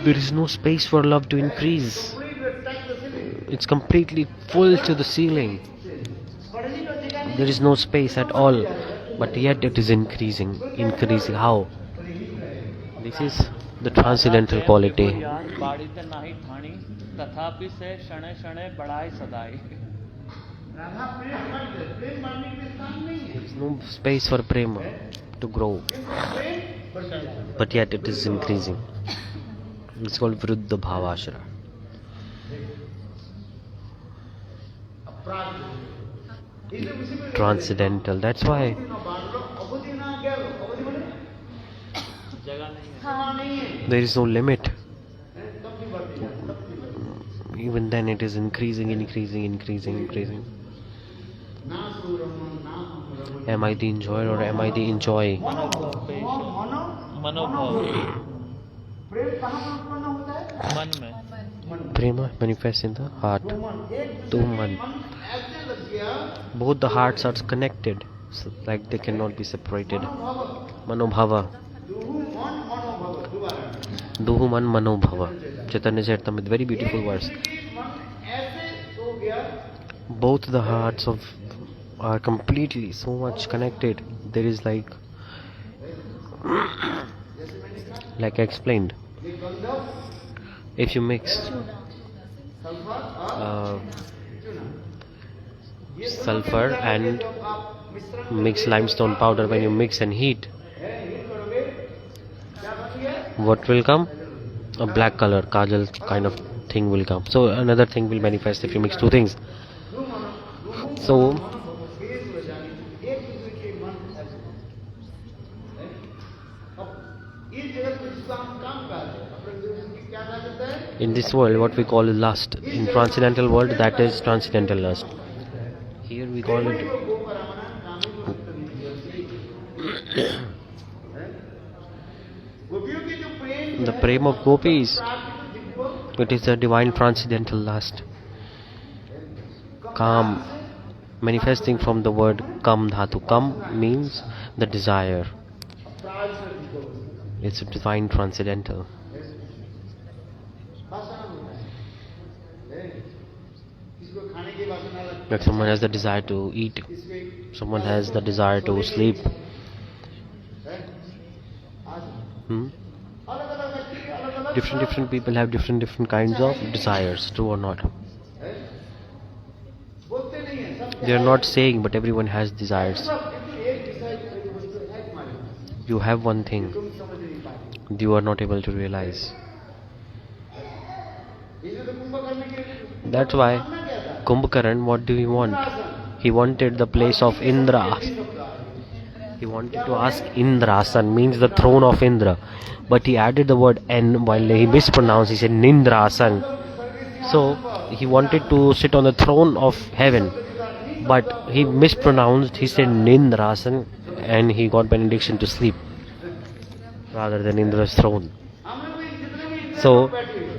there is no space for love to increase. It's completely full to the ceiling. There is no space at all, but yet it is increasing. How? This is the transcendental quality. There is no space for prema to grow, but yet it is increasing. It's called Viruddha Bhavashara. Transcendental. That's why there is no limit. Even then it is increasing. Am I the enjoyer or am I the enjoy? Prema manifests in the heart. Tuman. Both the hearts are connected, so like they cannot be separated. Manobhava. Duhu man manobhava. Chaitanya Charitamrita, very beautiful verse. Both the hearts are completely so much connected. There is like I explained, if you mix sulfur and mix limestone powder, when you mix and heat, what will come? A black color, kajal kind of thing will come. So another thing will manifest if you mix two things. So in this world, what we call lust, in transcendental world, that is transcendental lust. Here we call it the prem of gopis. It is a divine transcendental lust. Kam, manifesting from the word kam dhatu. Kam means the desire. It's a divine transcendental. Like someone has the desire to eat, someone has the desire to sleep. Different people have different kinds of desires, true or not? They are not saying, but everyone has desires. You have one thing you are not able to realize. That's why Kumbhakaran, what do he want? He wanted the place of Indra. He wanted to ask Indrasan, means the throne of Indra. But he added the word N while he mispronounced. He said Nindrasan. So he wanted to sit on the throne of heaven. But he mispronounced. He said Nindrasan. And he got benediction to sleep rather than Indra's throne. So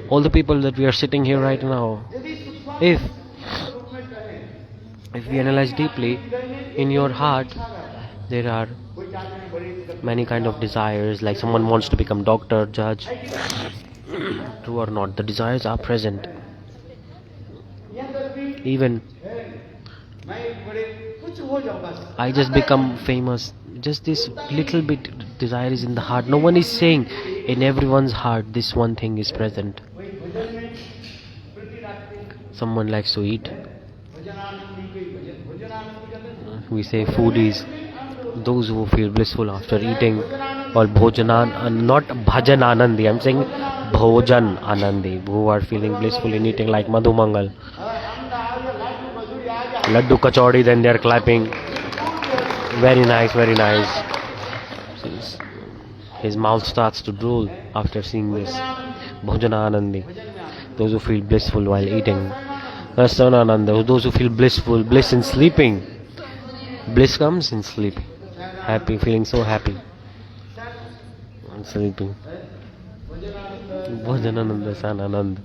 all the people that we are sitting here right now, if we analyze deeply, in your heart there are many kind of desires, like someone wants to become doctor, judge. True or not, the desires are present. Even I just become famous, just this little bit desire is in the heart. No one is saying, in everyone's heart this one thing is present. Someone likes to eat. We say foodies, those who feel blissful after eating, or bhojanan, not bhajan anandi, I'm saying bhojan anandi, who are feeling blissful in eating, like Madhu Mangal. Laddu kachori, then they are clapping. Very nice, very nice. His mouth starts to drool after seeing this. Bhojana anandi, those who feel blissful while eating. Rasana ananda, those who feel blissful, bliss in sleeping. Bliss comes in sleep. Happy, feeling so happy. And sleeping. Bhojanananda, Sanananda.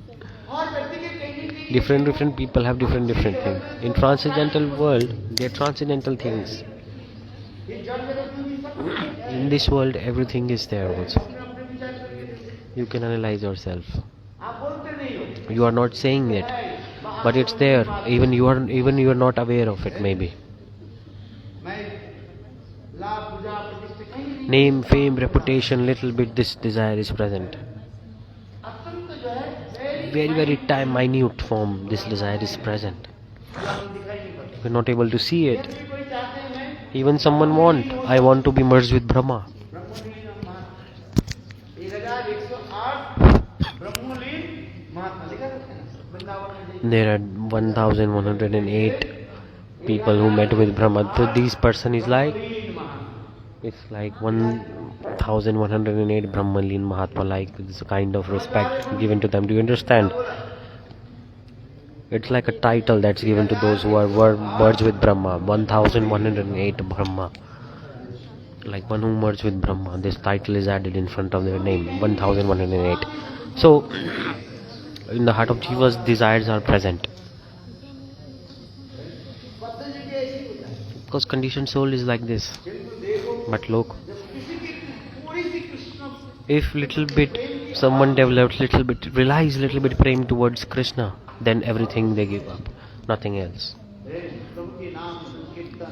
Different people have different things. In transcendental world, they are transcendental things. In this world, everything is there also. You can analyze yourself. You are not saying it, but it's there. Even you are not aware of it, maybe. Name, fame, reputation, little bit this desire is present. Very minute form this desire is present. We're not able to see it. Even someone I want to be merged with Brahma. There are 1108 people who met with Brahma. So this person is like, it's like 1108 Brahmalin Mahatma, like it's a kind of respect given to them. Do you understand? It's like a title that's given to those who are merged with Brahma. 1108 Brahma, like one who merged with Brahma. This title is added in front of their name, 1108. So in the heart of Jiva's desires are present, because conditioned soul is like this. But look, if little bit someone develops little bit, realize little bit praying towards Krishna, then everything they give up, nothing else.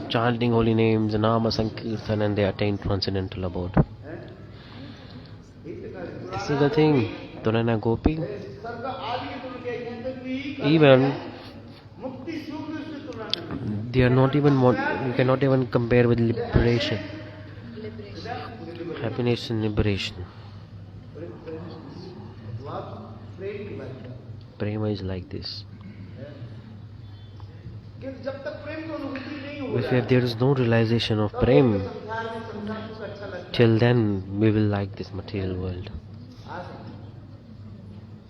Chanting holy names, Nama Sankirtan, and they attain transcendental abode. This is the thing. Tunana Gopi, even they are not even you cannot even compare with liberation. Happiness and liberation. Prema is like this. क्योंकि जब तक प्रेम की अनुभूति नहीं हो If there is no realization of prem, संसार में संसार सुख अच्छा लगता till then we will like this material world. है।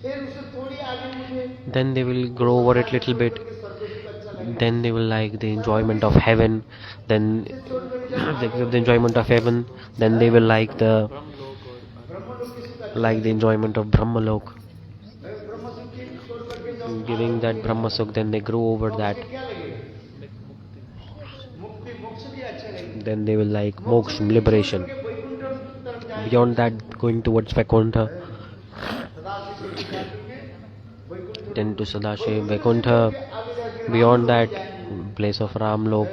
फिर उसे थोड़ी आगे मुझे Then they will grow over it little bit. Then they will like the enjoyment of heaven. Then they give the enjoyment of heaven. Then they will like the enjoyment of Brahmalok. ब्रह्म सुख की छोड़ करके जब Giving that Brahma Sukh, then they grow over that. क्या लगेगा मुक्ति मोक्ष भी अच्छा लगेगा Then they will like moksha, liberation. Vaikuntha तरफ जाए Beyond that, going towards Vaikuntha. सदा से Vaikuntha Then to Sadashiv, Vaikuntha. Beyond that, place of Ramlok,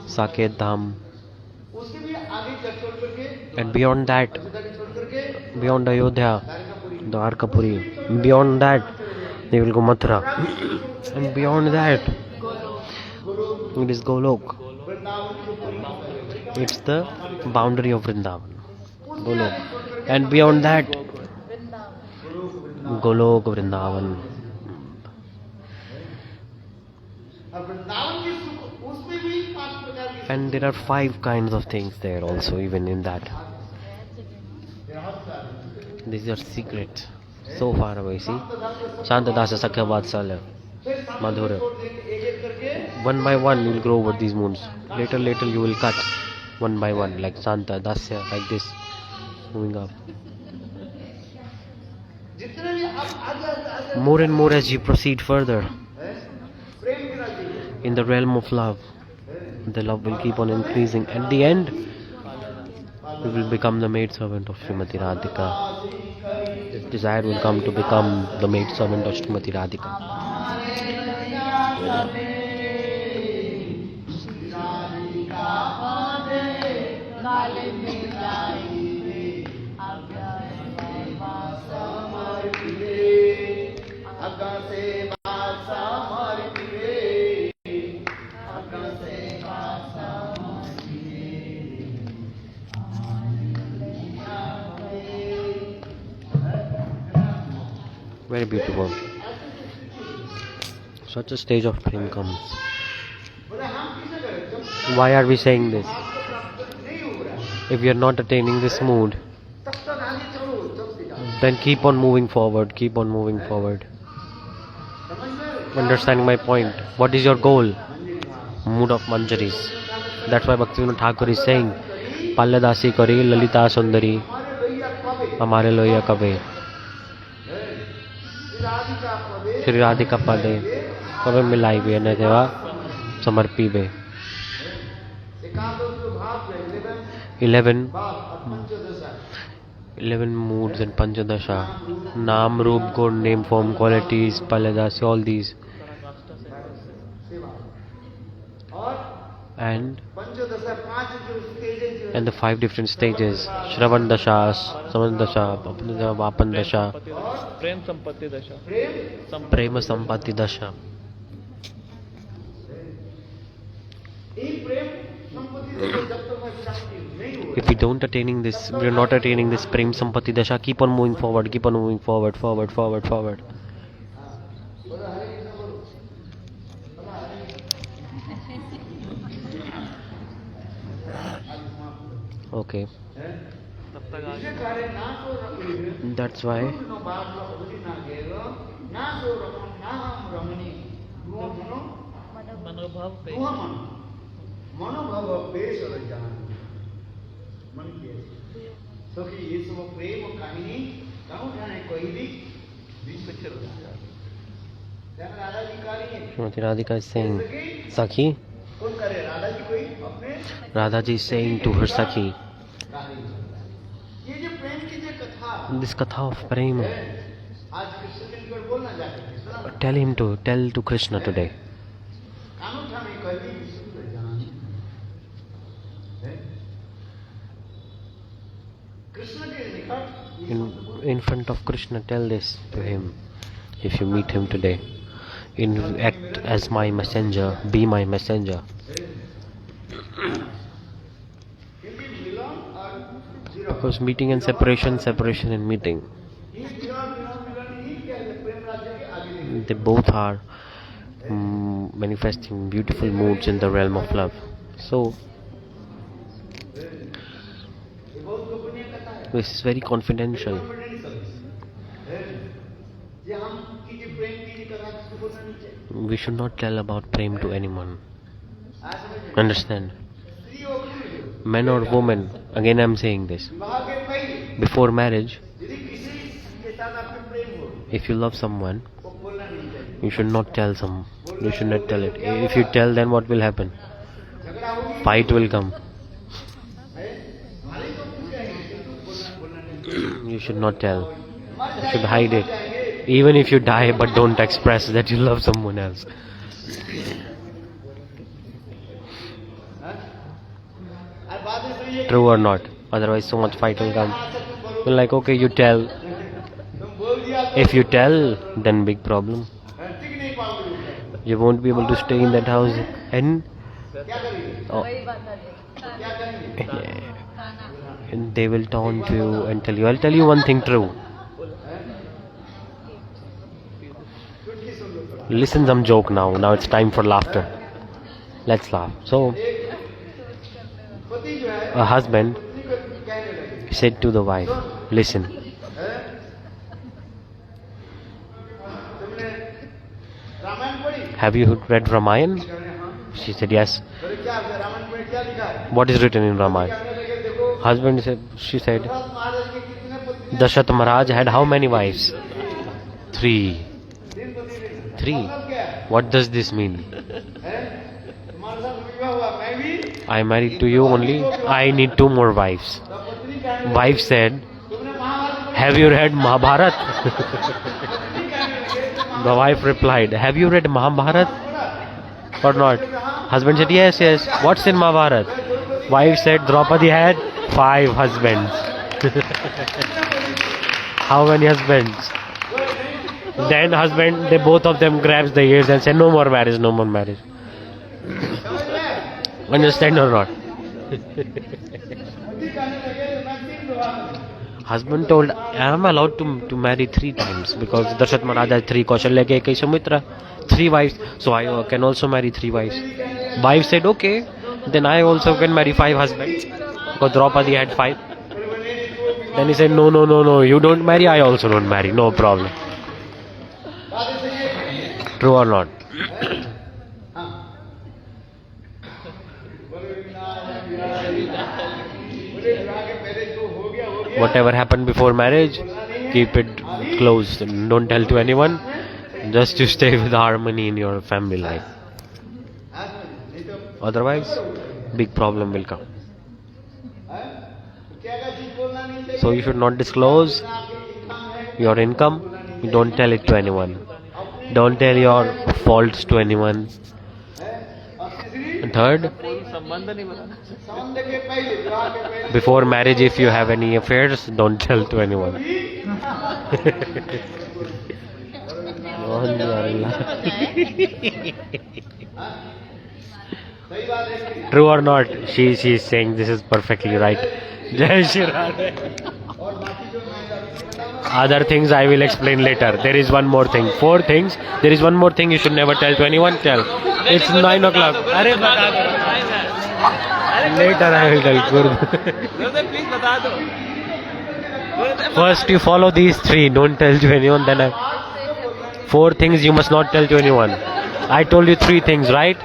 Saket Dham. उसके भी आगे जब छोड़ करके And beyond that, छोड़ करके beyond Ayodhya, Dwarkapuri. Beyond that, they will go Mathura. And beyond that, it is Golok. It's the boundary of Vrindavan. Golok. And beyond that, Golok Vrindavan. और वृंदावन के सुख उसमें भी 5 प्रकार के And there are 5 kinds of things there also, even in that. These are secrets. So far away, see? Shantadasa, Sakya, Vatsalya, Madhura. One by one, you will grow over these moons. Later, you will cut. One by one, like Santa, Dasya, like this. Moving up. जितने भी आप आगे More and more as you proceed further प्रेम की राजी in the realm of love, the love will keep on increasing. At the end, we will become the maidservant of Srimati Radhika. This desire will come to become the maidservant of Srimati Radhika. Very beautiful. Such a stage of prem comes. Why are we saying this? If we are not attaining this mood, then keep on moving forward, keep on moving forward. Understanding my point. What is your goal? Mood of Manjaris. That's why Bhaktivinoda Thakur is saying, Palladasi Kari Lalita Sundari Amare Loya Kabe. Shri Radhika Pade Kabe Milai Be Ne Deva Samarpi Be. 11 moods and Panchadasha. Naam, Roop, Gun, name, form, qualities, Palladasi, all these. And the 5 different stages: Shravan Dasha, Saman Dasha, Vapan Dasha, प्रेम संपत्ति दशा Prema Sampati Dasha. If we don't attaining this, we are not attaining this Prem Sampati Dasha. Keep on moving forward, keep on moving forward, forward. Okay. That's why मनोभाव पे मनोभाव पेश जान मन के सखी ये सब प्रेम कहानी कहूँ जाने कोई भी विश्व चल रहा है राधा जी का Srimati Radhika is saying, Sakhi, कौन करे राधा जी कोई अपने Radha ji is saying to her Sakhi, ये जो प्रेम की जो कथा this katha of prema, आज कृष्ण दिन पर बोलना चाहते हैं सुना tell to Krishna today. कानून था मैं कभी विश्व जान कृष्ण के निकट In front of Krishna, tell this to him. If you meet him today, act as my messenger, be my messenger. Because meeting and separation and meeting. They both are manifesting beautiful moods in the realm of love. So this is very confidential. We should not tell about prem to anyone. Understand? Men or women, again I'm saying this. Before marriage, if you love someone, you should not tell it. If you tell, then what will happen? Fight will come. You should not tell. You should hide it. Even if you die, but don't express that you love someone else. True or not? Otherwise so much fight will come. You're like, okay, you tell. If you tell, then big problem. You won't be able to stay in that house, and and they will taunt you and tell you. I'll tell you one thing true. Listen some joke now. Now it's time for laughter. Let's laugh. So a husband said to the wife, listen, have you read Ramayana? She said yes. What is written in Ramayana? Husband said, she said, Dasharatha Maharaj had how many wives? 3. 3. What does this mean? I married to you only. I need 2 more wives. Wife said, have you read Mahabharat? The wife replied, have you read Mahabharat or not? Husband said, yes, yes. What's in Mahabharat? Wife said, Draupadi had 5 husbands. How many husbands? Then husband, both of them grabs the ears and said, no more marriage, no more marriage. Understand or not? Husband told, I am allowed to marry 3 times because Dasharatha Maharaj had 3, Kaushalya ke Sumitra, 3 wives, so I can also marry 3 wives. Wife said, okay, then I also can marry 5 husbands because Draupadi had 5. Then he said, no, you don't marry, I also don't marry, no problem. True or not? Whatever happened before marriage, keep it close. Don't tell to anyone. Just to stay with harmony in your family life. Otherwise, big problem will come. So you should not disclose your income. Don't tell it to anyone. Don't tell your faults to anyone. And third, before marriage, if you have any affairs, don't tell to anyone. True or not? She is saying this is perfectly right. Jai Shri Radhe. Other things I will explain later. There is one more thing. 4 things. There is one more thing you should never tell to anyone. Tell. It's 9 o'clock. Later I will tell. First you follow these 3. Don't tell to anyone. Then 4 things you must not tell to anyone. I told you 3 things, right?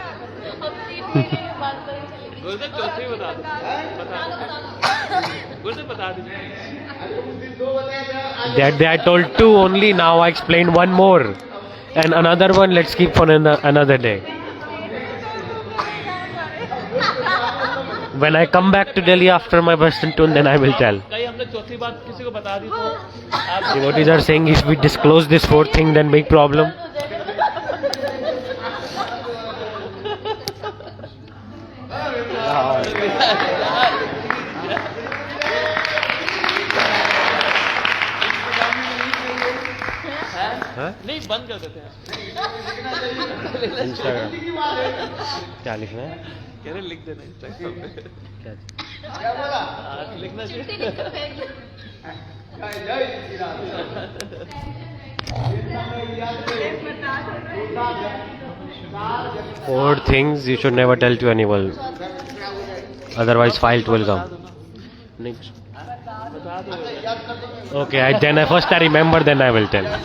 That I told 2 only. Now I explain 1 more. And another one, let's keep for another day. When I come back to Delhi after my Western tour, then I will tell. Devotees are saying if we disclose this 4th thing, then big problem. नहीं बंद कर देते हैं Instagram क्या लिखना है कह रहे लिख देना इंस्टाग्राम पे क्या लिखना चाहिए Four things you should never tell to anyone. Otherwise, fight will come. Next. Okay, then I first I remember, then I will tell.